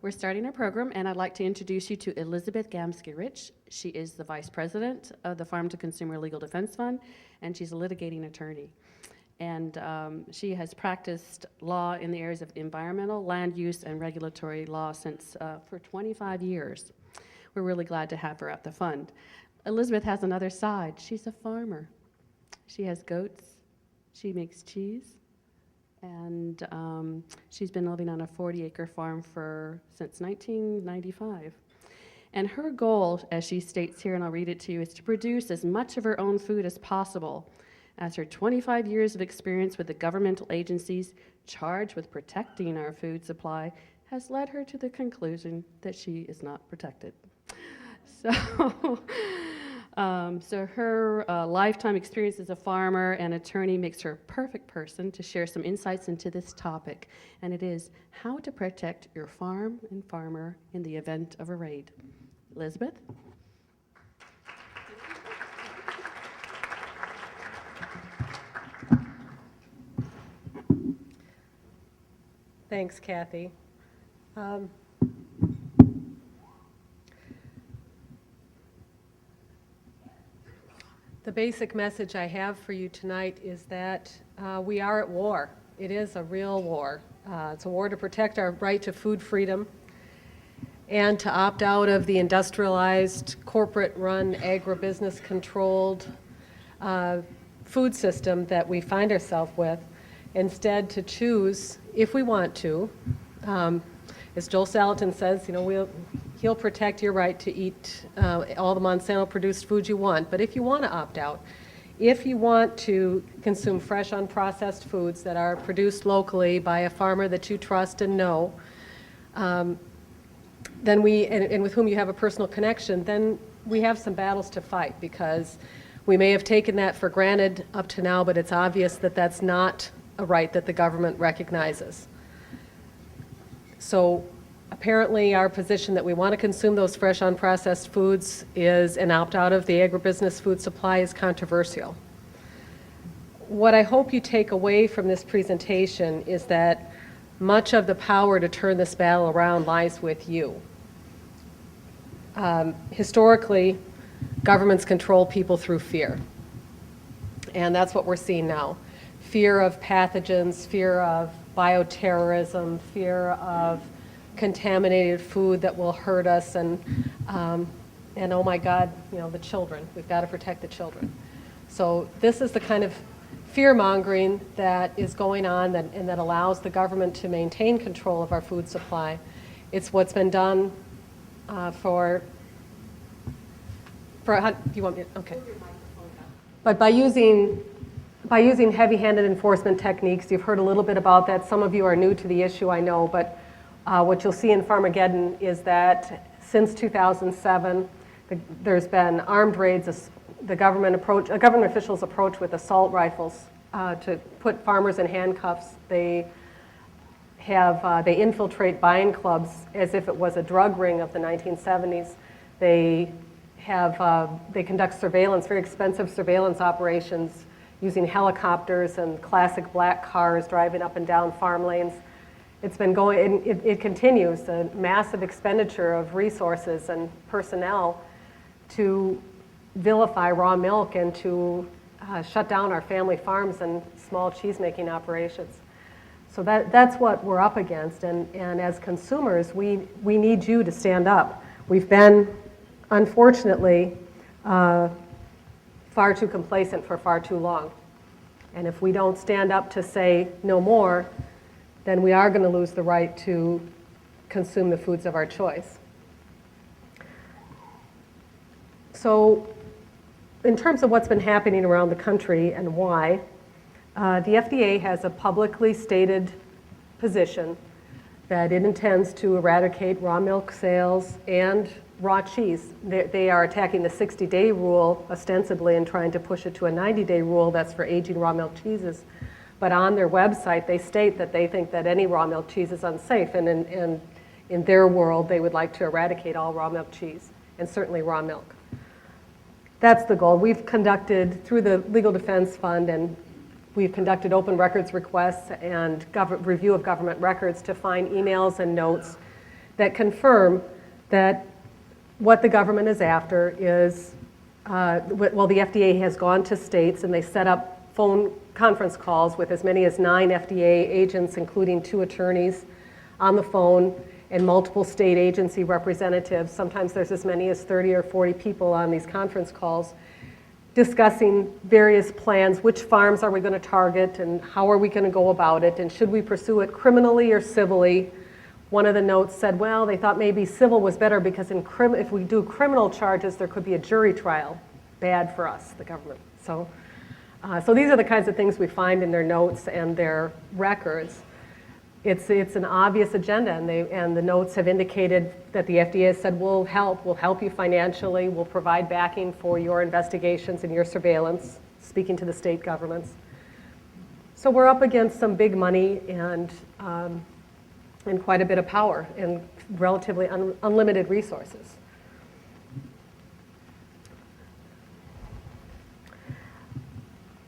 We're starting our program, and I'd like to introduce you to Elizabeth Gamsky. She is the Vice President of the Farm to Consumer Legal Defense Fund, and she's a litigating attorney. And she has practiced law in the areas of environmental, land use, and regulatory law for 25 years. We're really glad to have her at the fund. Elizabeth has another side. She's a farmer. She has goats. She makes cheese. And she's been living on a 40-acre farm since 1995. And her goal, as she states here, and I'll read it to you, is to produce as much of her own food as possible, as her 25 years of experience with the governmental agencies charged with protecting our food supply has led her to the conclusion that she is not protected. So her lifetime experience as a farmer and attorney makes her a perfect person to share some insights into this topic, and it is how to protect your farm and farmer in the event of a raid. Elizabeth? Thanks, Kathy. The basic message I have for you tonight is that we are at war. It is a real war. It's a war to protect our right to food freedom and to opt out of the industrialized, corporate-run, agribusiness-controlled food system that we find ourselves with. Instead, to choose, if we want to, as Joel Salatin says, he'll protect your right to eat all the Monsanto-produced food you want. But if you want to opt out, if you want to consume fresh, unprocessed foods that are produced locally by a farmer that you trust and know, then and with whom you have a personal connection, then we have some battles to fight, because we may have taken that for granted up to now, but it's obvious that that's not a right that the government recognizes. So apparently our position that we want to consume those fresh, unprocessed foods and opt out of the agribusiness food supply is controversial. What I hope you take away from this presentation is that much of the power to turn this battle around lies with you. Historically, governments control people through fear, and that's what we're seeing now. Fear of pathogens, fear of bioterrorism, fear of contaminated food that will hurt us, and oh my God, the children. We've got to protect the children. So this is the kind of fear-mongering that is going on and that allows the government to maintain control of our food supply. It's what's been done for do you want me? Okay. But by using heavy-handed enforcement techniques, you've heard a little bit about that. Some of you are new to the issue, I know, but what you'll see in Farmageddon is that since 2007, there's been armed raids. The government officials approach with assault rifles to put farmers in handcuffs. They infiltrate buying clubs as if it was a drug ring of the 1970s. They conduct surveillance, very expensive surveillance operations, using helicopters and classic black cars driving up and down farm lanes. It's been going, it continues, a massive expenditure of resources and personnel to vilify raw milk and to shut down our family farms and small cheese-making operations. So that's what we're up against, and as consumers, we need you to stand up. We've been, unfortunately, far too complacent for far too long. And if we don't stand up to say no more, then we are going to lose the right to consume the foods of our choice. So in terms of what's been happening around the country and why, the FDA has a publicly stated position that it intends to eradicate raw milk sales and raw cheese. They are attacking the 60-day rule ostensibly and trying to push it to a 90-day rule that's for aging raw milk cheeses. But on their website, they state that they think that any raw milk cheese is unsafe, and in their world, they would like to eradicate all raw milk cheese, and certainly raw milk. That's the goal. We've conducted, through the Legal Defense Fund, and we've conducted open records requests and review of government records to find emails and notes that confirm that what the government is after is, well, the FDA has gone to states and they set up phone conference calls with as many as 9 FDA agents, including 2 attorneys on the phone and multiple state agency representatives. Sometimes there's as many as 30 or 40 people on these conference calls discussing various plans, which farms are we going to target and how are we going to go about it and should we pursue it criminally or civilly. One of the notes said, well, they thought maybe civil was better because if we do criminal charges, there could be a jury trial. Bad for us, the government. So these are the kinds of things we find in their notes and their records. It's an obvious agenda, and the notes have indicated that the FDA has said, we'll help you financially, we'll provide backing for your investigations and your surveillance, speaking to the state governments. So we're up against some big money and quite a bit of power and relatively unlimited resources.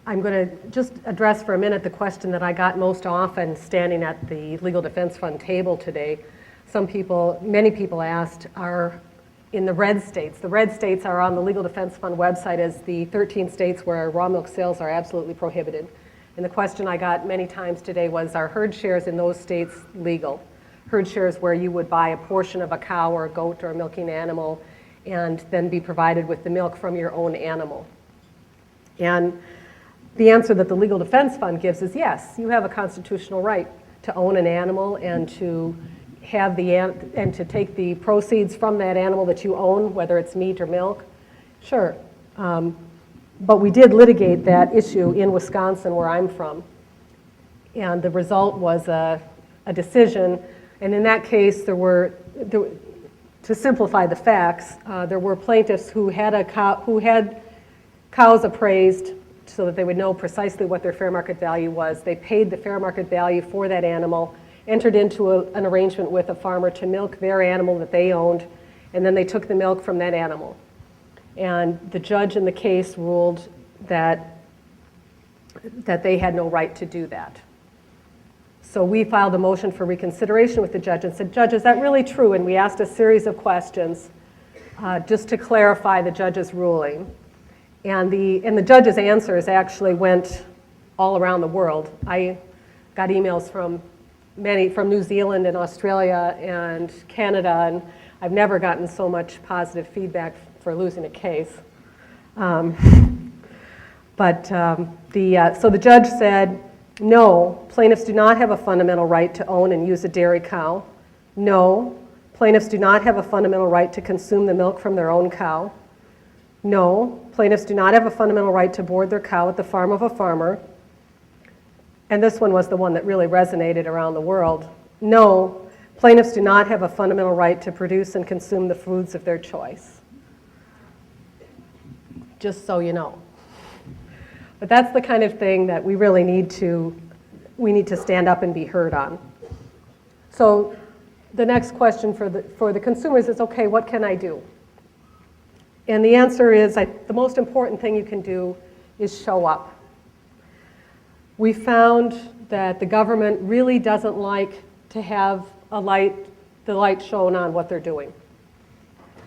I'm going to just address for a minute the question that I got most often standing at the Legal Defense Fund table today. Many people asked, are in the red states. The red states are on the Legal Defense Fund website as the 13 states where raw milk sales are absolutely prohibited. And the question I got many times today was, are herd shares in those states legal? Herd shares where you would buy a portion of a cow or a goat or a milking animal and then be provided with the milk from your own animal. And the answer that the Legal Defense Fund gives is yes, you have a constitutional right to own an animal and to have and to take the proceeds from that animal that you own, whether it's meat or milk. Sure. But we did litigate that issue in Wisconsin, where I'm from. And the result was a decision. And in that case, to simplify the facts, there were plaintiffs who had cows appraised so that they would know precisely what their fair market value was. They paid the fair market value for that animal, entered into an arrangement with a farmer to milk their animal that they owned, and then they took the milk from that animal. And the judge in the case ruled that they had no right to do that. So we filed a motion for reconsideration with the judge and said, Judge, is that really true? And we asked a series of questions just to clarify the judge's ruling. And the judge's answers actually went all around the world. I got emails from New Zealand and Australia and Canada, and I've never gotten so much positive feedback for losing a case. So the judge said, no, plaintiffs do not have a fundamental right to own and use a dairy cow. No, plaintiffs do not have a fundamental right to consume the milk from their own cow. No, plaintiffs do not have a fundamental right to board their cow at the farm of a farmer. And this one was the one that really resonated around the world. No, plaintiffs do not have a fundamental right to produce and consume the foods of their choice. Just so you know. But that's the kind of thing that we really need to stand up and be heard on. So the next question for the consumers is, okay, what can I do? And the answer is, the most important thing you can do is show up. We found that the government really doesn't like to have the light shown on what they're doing.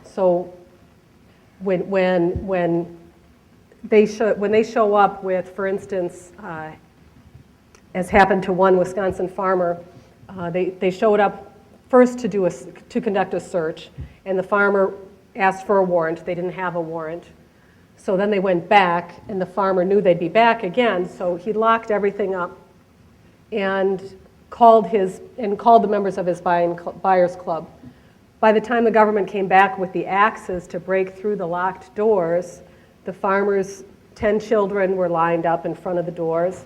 So when they show up with, for instance, as happened to one Wisconsin farmer, they showed up first to conduct a search, and the farmer asked for a warrant. They didn't have a warrant. So then they went back, and the farmer knew they'd be back again, so he locked everything up and called the members of his buyers club. By the time the government came back with the axes to break through the locked doors, the farmer's 10 children were lined up in front of the doors,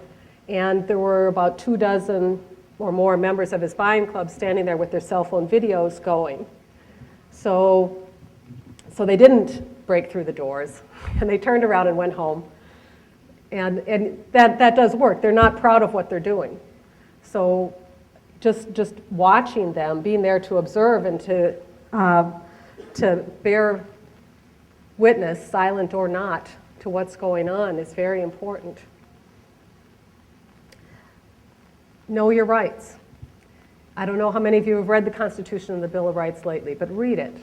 and there were about 24 or more members of his buying club standing there with their cell phone videos going. So they didn't break through the doors, and they turned around and went home. And that does work. They're not proud of what they're doing. So just watching them, being there to observe and to bear witness, silent or not, to what's going on is very important. Know your rights. I don't know how many of you have read the Constitution and the Bill of Rights lately, but read it.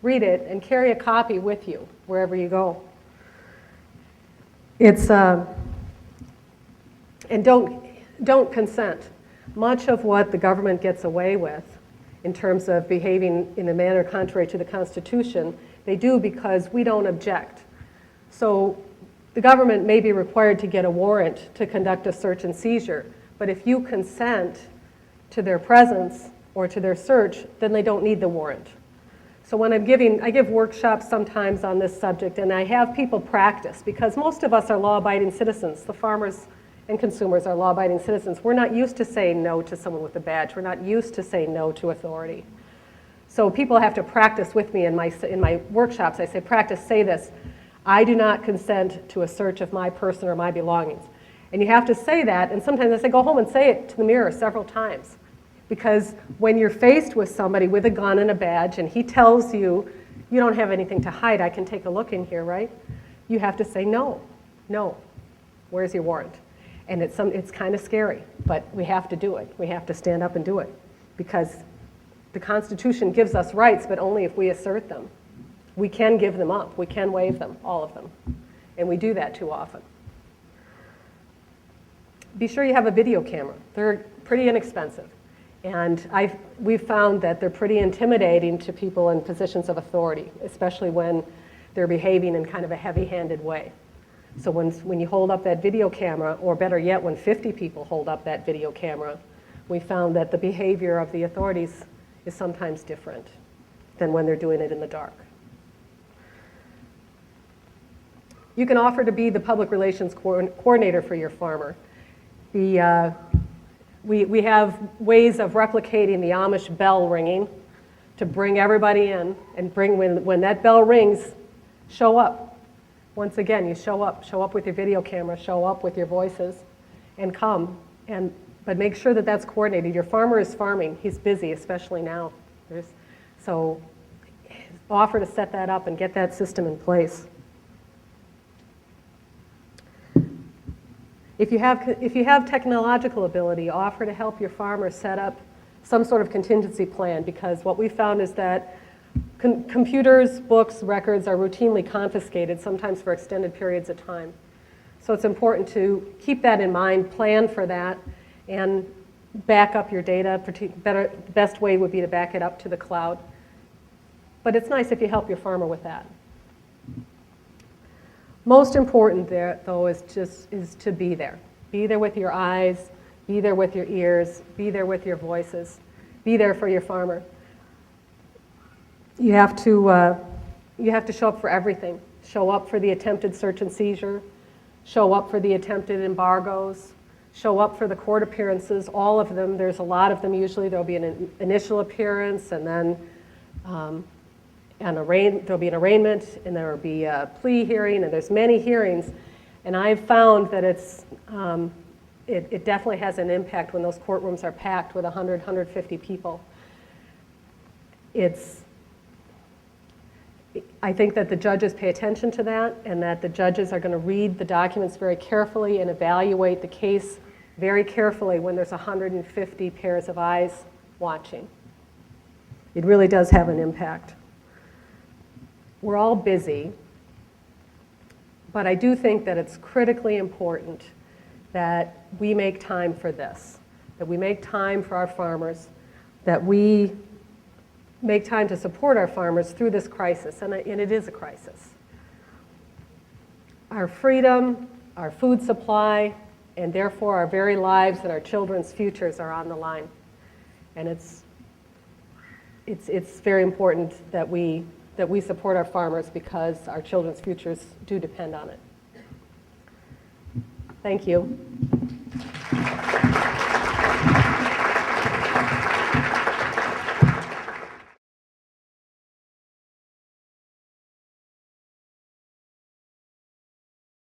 Read it and carry a copy with you wherever you go. And don't consent. Much of what the government gets away with in terms of behaving in a manner contrary to the Constitution, they do because we don't object. So the government may be required to get a warrant to conduct a search and seizure, but if you consent to their presence or to their search, then they don't need the warrant. So when I give workshops sometimes on this subject, and I have people practice, because most of us are law-abiding citizens. The farmers and consumers are law-abiding citizens. We're not used to saying no to someone with a badge. We're not used to saying no to authority. So people have to practice with me in my workshops. I say, practice, say this: I do not consent to a search of my person or my belongings. And you have to say that, and sometimes I say, go home and say it to the mirror several times. Because when you're faced with somebody with a gun and a badge, and he tells you, you don't have anything to hide, I can take a look in here, right? You have to say, no, where's your warrant? And it's kind of scary, but we have to do it. We have to stand up and do it. Because the Constitution gives us rights, but only if we assert them. We can give them up. We can waive them, all of them. And we do that too often. Be sure you have a video camera. They're pretty inexpensive. And we've found that they're pretty intimidating to people in positions of authority, especially when they're behaving in kind of a heavy-handed way. So when you hold up that video camera, or better yet, when 50 people hold up that video camera, we found that the behavior of the authorities is sometimes different than when they're doing it in the dark. You can offer to be the public relations coordinator for your farmer. We have ways of replicating the Amish bell ringing to bring everybody in, and when that bell rings, show up. Once again, you show up with your video camera, show up with your voices, and come. But make sure that that's coordinated. Your farmer is farming. He's busy, especially now. So offer to set that up and get that system in place. If you have technological ability, offer to help your farmer set up some sort of contingency plan, because what we found is that computers, books, records are routinely confiscated, sometimes for extended periods of time. So it's important to keep that in mind, plan for that, and back up your data. The best way would be to back it up to the cloud. But it's nice if you help your farmer with that. Most important there, though, is to be there. Be there with your eyes, be there with your ears, be there with your voices, be there for your farmer. You have to show up for everything. Show up for the attempted search and seizure, show up for the attempted embargoes, show up for the court appearances, all of them. There's a lot of them usually. There'll be an initial appearance, and then there'll be an arraignment, and there will be a plea hearing, and there's many hearings. And I've found that it definitely has an impact when those courtrooms are packed with 100, 150 people. I think that the judges pay attention to that, and that the judges are going to read the documents very carefully and evaluate the case very carefully when there's 150 pairs of eyes watching. It really does have an impact. We're all busy, but I do think that it's critically important that we make time for this, that we make time for our farmers, that we make time to support our farmers through this crisis, and it is a crisis. Our freedom, our food supply, and therefore our very lives and our children's futures are on the line. And it's very important that we support our farmers, because our children's futures do depend on it. Thank you.